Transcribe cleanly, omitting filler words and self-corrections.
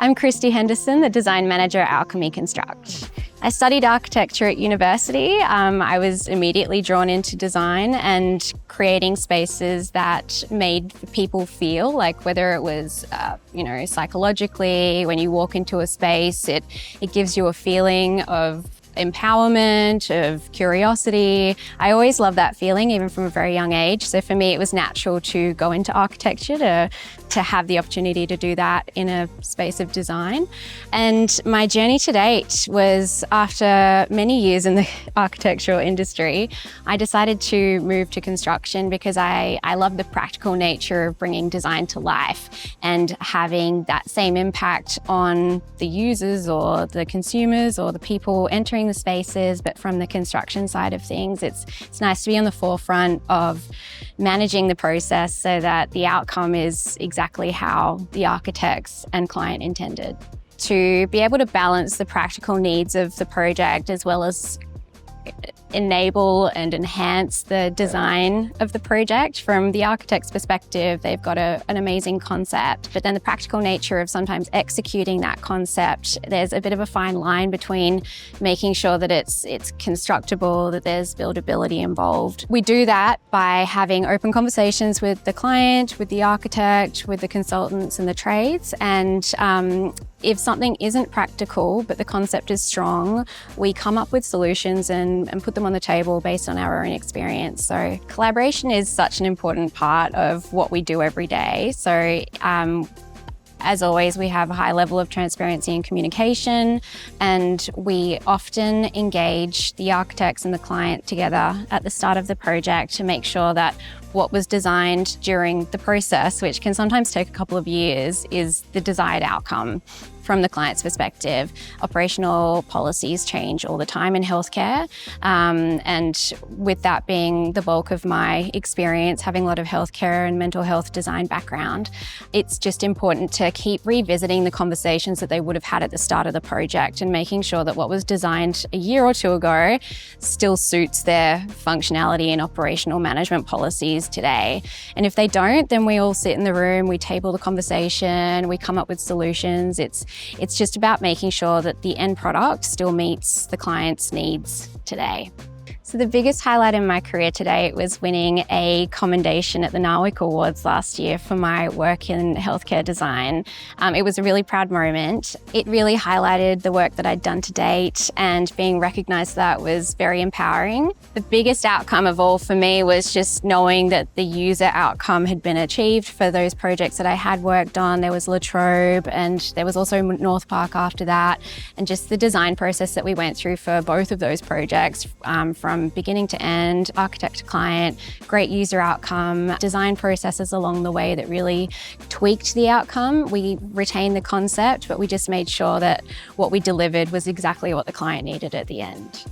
I'm Krysti Henderson, the design manager at Alchemy Construct. I studied architecture at university. I was immediately drawn into design and creating spaces that made people feel like, whether it was, psychologically, when you walk into a space, it gives you a feeling of empowerment, of curiosity. I always loved that feeling, even from a very young age. So for me, it was natural to go into architecture, to have the opportunity to do that in a space of design. And my journey to date was, after many years in the architectural industry, I decided to move to construction because I love the practical nature of bringing design to life and having that same impact on the users or the consumers or the people entering the spaces. But from the construction side of things, it's nice to be on the forefront of managing the process so that the outcome is exactly how the architects and client intended. To be able to balance the practical needs of the project as well as enable and enhance the design of the project. From the architect's perspective, they've got an amazing concept, but then the practical nature of sometimes executing that concept, there's a bit of a fine line between making sure that it's constructible, that there's buildability involved. We do that by having open conversations with the client, with the architect, with the consultants and the trades. And if something isn't practical, but the concept is strong, we come up with solutions and put them on the table based on our own experience. So collaboration is such an important part of what we do every day. So as always, we have a high level of transparency and communication, and we often engage the architects and the client together at the start of the project to make sure that what was designed during the process, which can sometimes take a couple of years, is the desired outcome. From the client's perspective, operational policies change all the time in healthcare. And with that being the bulk of my experience, having a lot of healthcare and mental health design background, it's just important to keep revisiting the conversations that they would have had at the start of the project and making sure that what was designed a year or two ago still suits their functionality and operational management policies today. And if they don't, then we all sit in the room, we table the conversation, we come up with solutions. It's just about making sure that the end product still meets the client's needs today. So the biggest highlight in my career to date was winning a commendation at the NAWIC Awards last year for my work in healthcare design. It was a really proud moment. It really highlighted the work that I'd done to date, and being recognised for that was very empowering. The biggest outcome of all for me was just knowing that the user outcome had been achieved for those projects that I had worked on. There was La Trobe and there was also North Park after that, and just the design process that we went through for both of those projects, from beginning to end, architect to client, great user outcome, design processes along the way that really tweaked the outcome. We retained the concept, but we just made sure that what we delivered was exactly what the client needed at the end.